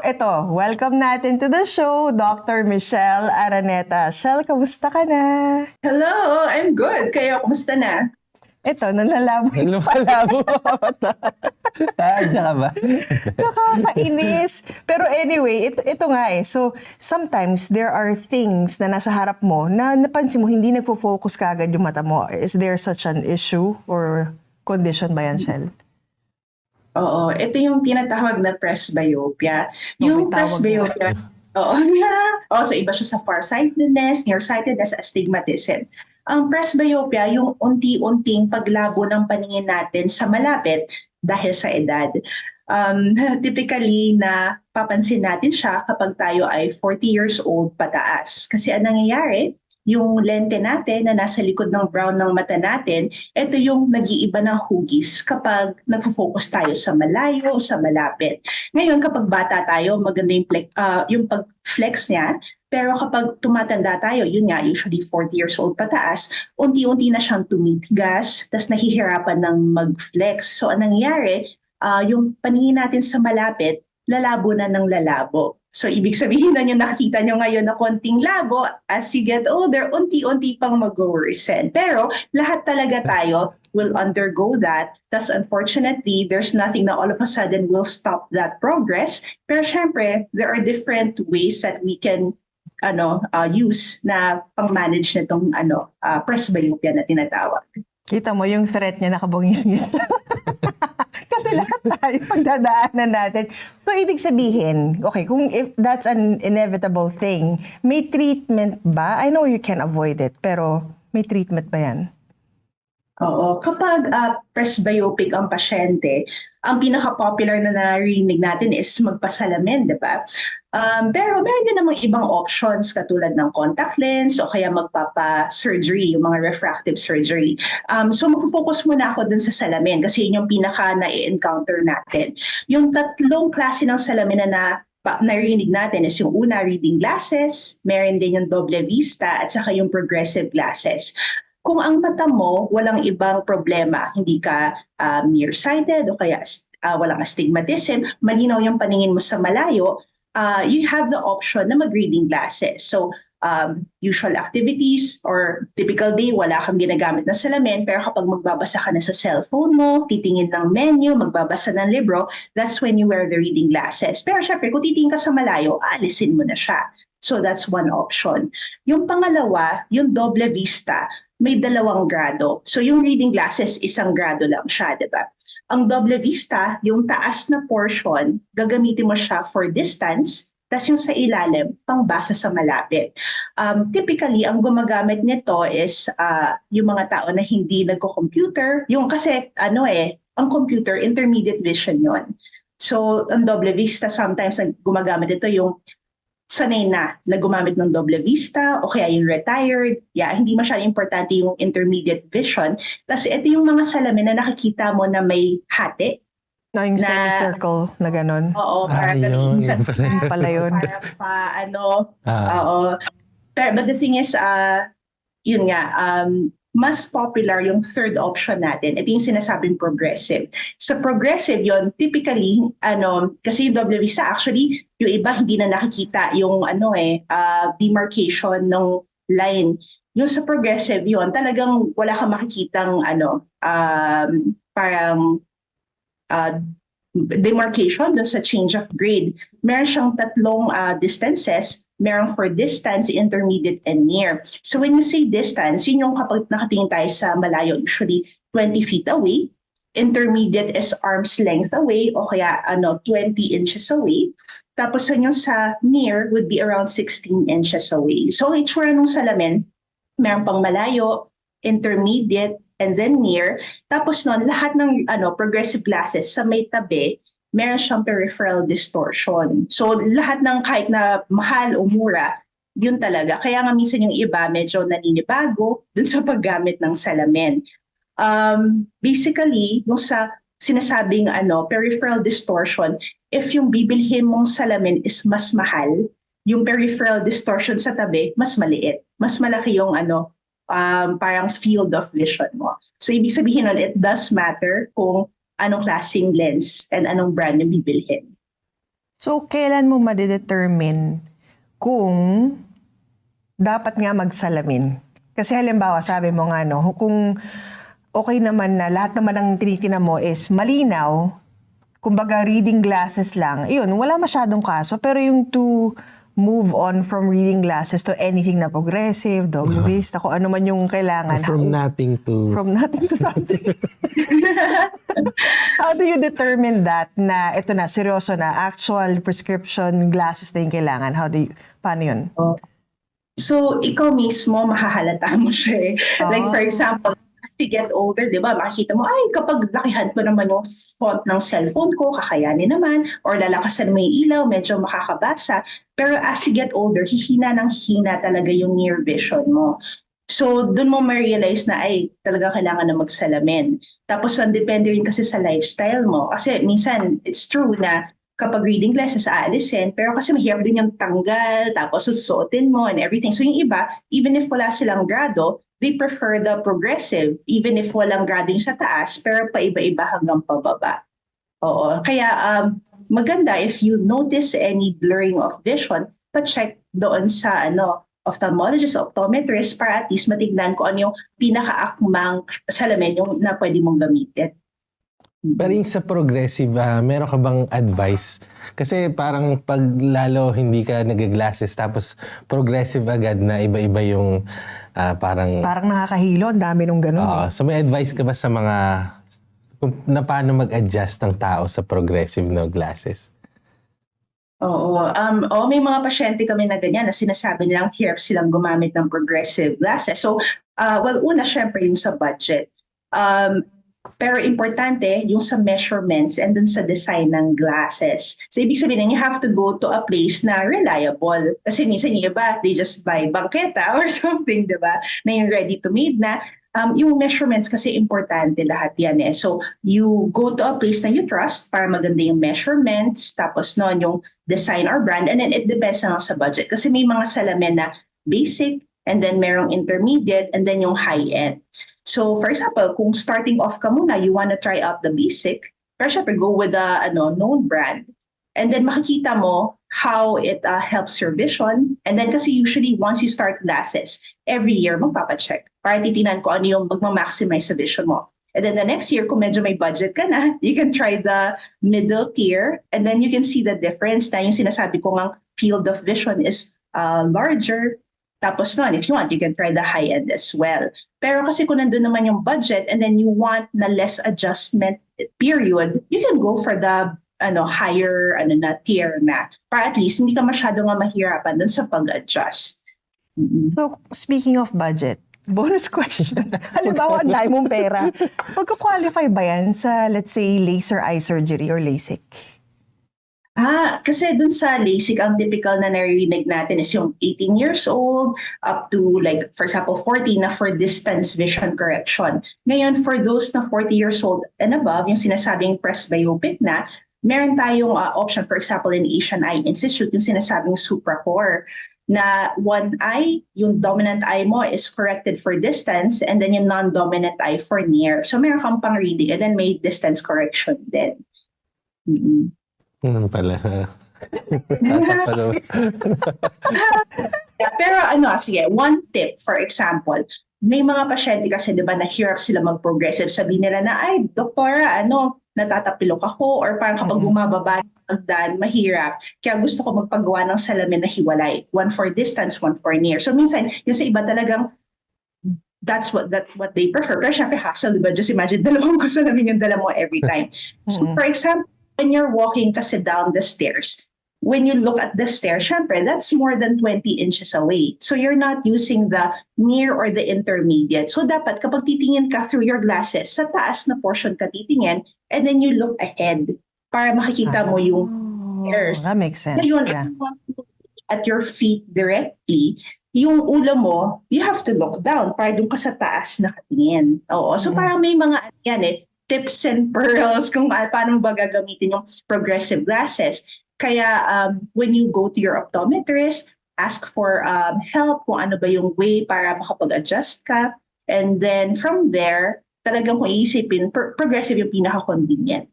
eto, welcome natin to the show, Dr. Michelle Araneta. Shell, kamusta ka na? Hello, I'm good. Kayo, kumusta na? Eto, nanlalabo yung Lumalabo ang mata. Diyan ka ba? nakakainis. Pero anyway, ito nga eh. So, sometimes there are things na nasa harap mo na napansin mo, hindi nagfo-focus ka agad yung mata mo. Is there such an issue or condition ba yan, Shell? Oo, ito yung tinatawag na presbyopia. may Yung tawag presbyopia, oo, so iba siya sa farsightedness, nearsightedness, astigmatism. Ang presbyopia, yung unti-unting paglabo ng paningin natin sa malapit dahil sa edad. Typically, na papansin natin siya kapag tayo ay 40 years old pataas. Kasi ang nangyayari, yung lente natin na nasa likod ng brown ng mata natin, ito yung nag-iiba ng hugis kapag nagfo-focus tayo sa malayo o sa malapit. Ngayon, kapag bata tayo, maganda yung pag-flex niya. Pero kapag tumatanda tayo, yun nga, usually 40 years old pataas, unti-unti na siyang tumitigas, tas nahihirapan ng mag-flex. So, ang nangyayari, yung paningin natin sa malapit, lalabo na ng lalabo. So, ibig sabihin na yung nakikita nyo ngayon na konting labo, as you get older, unti-unti pang mag-worsen. Pero, lahat talaga tayo will undergo that. Thus, unfortunately, there's nothing na all of a sudden will stop that progress. Pero, syempre, there are different ways that we can use na pang-manage nitong presbyopia na tinatawag. Kita mo yung threat niya nakabungis-ngis. Kasi lahat tayo pagdadaanan natin. So, ibig sabihin, okay, kung if that's an inevitable thing, may treatment ba? I know you can avoid it, pero may treatment ba yan? Oo. Kapag presbyopic ang pasyente, ang pinaka-popular na narinig natin is magpasalamin, di ba? Pero meron din namang ibang options katulad ng contact lens o kaya magpapa-surgery, yung mga refractive surgery. So mag-focus muna ako dun sa salamin kasi yun yung pinaka na-encounter natin. Yung tatlong klase ng salamin na narinig natin is yung una, reading glasses, meron din yung doble vista at saka yung progressive glasses. Kung ang mata mo, walang ibang problema, hindi ka nearsighted o kaya walang astigmatism, malinaw yung paningin mo sa malayo, you have the option na mag-reading glasses. So, usual activities or typical day, wala kang ginagamit na salamin, pero kapag magbabasa ka na sa cellphone mo, titingin ng menu, magbabasa ng libro, that's when you wear the reading glasses. Pero syempre, kung titingin ka sa malayo, aalisin mo na siya. So, that's one option. Yung pangalawa, yung doble vista, may dalawang grado. So yung reading glasses, isang grado lang siya, di ba? Ang doble vista, yung taas na portion, gagamitin mo siya for distance, tas yung sa ilalim, pangbasa sa malapit. Typically, ang gumagamit nito is yung mga tao na hindi nagko-computer. Yung kasi, ang computer, intermediate vision yon. So, ang doble vista, sometimes gumagamit ito yung sanay na gumamit ng doble vista o kaya yung retired, hindi masyadong importante yung intermediate vision. Kasi ito yung mga salamin na nakikita mo na may hati. No, yung semicircle na gano'n. Oo, para yun pala yun. Oo. But the thing is, yun nga, mas popular yung third option natin. Ito yung sinasabing progressive. Sa progressive yon, typically, kasi yung double vista, actually, yung iba hindi na nakikita yung demarcation ng line. Yung sa progressive yon, talagang wala kang makikitang demarcation dun sa change of grade. Meron siyang tatlong distances. Meron for distance, intermediate, and near. So when you say distance, yun yung kapag nakatingin tayo sa malayo, usually 20 feet away. Intermediate is arm's length away o kaya 20 inches away. Tapos yung sa near would be around 16 inches away. So itsura ng salamin, meron pang malayo, intermediate, and then near. Tapos nun, lahat ng progressive glasses sa may tabi, meron siyang peripheral distortion. So lahat ng kahit na mahal o mura, yun talaga. Kaya nga minsan yung iba medyo naninibago dun sa paggamit ng salamin. Basically, yung sa sinasabing peripheral distortion, if yung bibilhin mong salamin is mas mahal, yung peripheral distortion sa tabi, mas maliit. Mas malaki yung parang field of vision mo. So ibig sabihin nun, it does matter kung anong klaseng lens and anong brand yung bibilhin. So, kailan mo madedetermine kung dapat nga magsalamin? Kasi halimbawa, sabi mo nga, no, kung okay naman na lahat naman ng tinitingnan mo is malinaw, kumbaga reading glasses lang, yun, wala masyadong kaso. Pero yung to move on from reading glasses to anything na progressive, dogma-based, ako ano man yung kailangan. From nothing to... From nothing to something. How do you determine that na ito na, seryoso na, actual prescription glasses na yung kailangan? Paano yun? So, ikaw mismo, mahahalata mo siya eh. Like for example, as you get older, di ba, makikita mo, ay, kapag lakihan ko naman yung font ng cellphone ko, kakayanin naman, or lalakasan mo yung ilaw, medyo makakabasa. Pero as you get older, hihina ng hihina talaga yung near vision mo. So, dun mo ma-realize na, ay, talaga kailangan na magsalamin. Tapos, depende rin kasi sa lifestyle mo. Kasi minsan, it's true na kapag reading glasses, aalisin, pero kasi mahirap din yung tanggal, tapos susuotin mo and everything. So, yung iba, even if wala silang grado, they prefer the progressive, even if walang grado yung sa taas, pero paiba-iba hanggang pababa. Oo. Kaya, maganda if you notice any blurring of vision, pa-check doon sa ophthalmologist, optometrist, para at least matignan ko ano yung pinaka-akmang salamin yung na pwede mong gamitin. Pero yung sa progressive, meron ka bang advice? Kasi parang pag lalo hindi ka nag-glasses tapos progressive agad na iba-iba yung parang... Parang nakakahilo, ang dami nung ganun. So may advice ka ba sa mga na paano mag-adjust ng tao sa progressive na glasses? Oo. May mga pasyente kami na ganyan na sinasabi nilang hirap silang gumamit ng progressive glasses. So, una, syempre yung sa budget. Pero importante yung sa measurements and dun sa design ng glasses. So, ibig sabihin, you have to go to a place na reliable. Kasi minsan yung iba, they just buy bangketa or something, di ba? Na yung ready-to-made na. Yung measurements kasi importante lahat yan eh. So, you go to a place na you trust para maganda yung measurements, tapos noon yung design or brand, and then it depends na sa budget. Kasi may mga salamin na basic, and then merong intermediate, and then yung high-end. So, for example, kung starting off ka muna, you wanna try out the basic, pero syempre go with a known brand. And then makikita mo how it helps your vision. And then kasi usually once you start glasses, every year magpapacheck para titinan ko ano yung magma-maximize sa vision mo. And then the next year, kung medyo may budget ka na, you can try the middle tier and then you can see the difference na yung sinasabi ko ngang field of vision is larger. Tapos nun, if you want, you can try the high-end as well. Pero kasi kung nandun naman yung budget and then you want na less adjustment period, you can go for the higher tier na. Para at least hindi ka masyado nga mahirapan dun sa pag-adjust. So, speaking of budget, bonus question. Halimbawa, ang dahil mong pera. Magka-qualify ba yan sa, let's say, laser eye surgery or LASIK? Kasi dun sa LASIK, ang typical na naririnig natin is yung 18 years old up to like, for example, 40 na for distance vision correction. Ngayon, for those na 40 years old and above, yung sinasabing presbyopic na, meron tayong option, for example, in Asian Eye Institute, yung sinasabing SupraCore, na one eye, yung dominant eye mo is corrected for distance, and then yung non-dominant eye for near. So meron kang pang reading, and then may distance correction din. Pala. Pero sige, one tip, for example, may mga pasyente kasi, di ba, nahirap sila mag-progressive. Sabi nila na, ay, doktora, natatapilok ako, or parang kapag bumababa ng hagdan, mahirap. Kaya gusto ko magpagawa ng salamin na hiwalay. One for distance, one for near. So minsan, yung sa iba talagang, that's what they prefer. Pero syempre hassle, diba? Just imagine, dalawang ko salamin yung dala mo every time. So for example, when you're walking kasi down the stairs, when you look at the stairs, syempre, that's more than 20 inches away. So you're not using the near or the intermediate. So dapat kapag titingin ka through your glasses, sa taas na portion ka titingin, and then you look ahead para makikita mo yung stairs. That makes sense. Ngayon, Yeah. if you want to look at your feet directly, yung ulo mo, you have to look down para dun ka sa taas nakatingin. Oo. So parang may mga tips and pearls kung paano ba gagamitin yung progressive glasses. Kaya when you go to your optometrist, ask for help kung ano ba yung way para makapag-adjust ka. And then from there, talagang kung iisipin, progressive yung pinaka-convenient.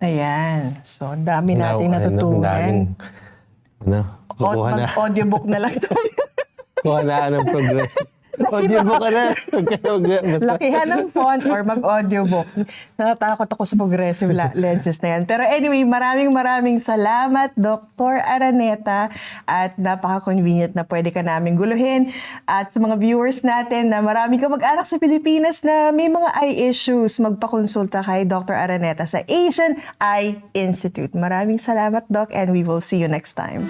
Ayan. So, ang dami nating natutunan. Kukuha na. Mag-audiobook na lang tayo. Kuha na ng progress. Audiobook ka na. Lakihan ng font or mag-audiobook. Natatakot ako sa progressive lenses na yan. Pero anyway, maraming salamat, Dr. Araneta. At napaka-convenient na pwede ka namin guluhin. At sa mga viewers natin na marami ka mag-anak sa Pilipinas na may mga eye issues, magpakonsulta kay Dr. Araneta sa Asian Eye Institute. Maraming salamat, Doc, and we will see you next time.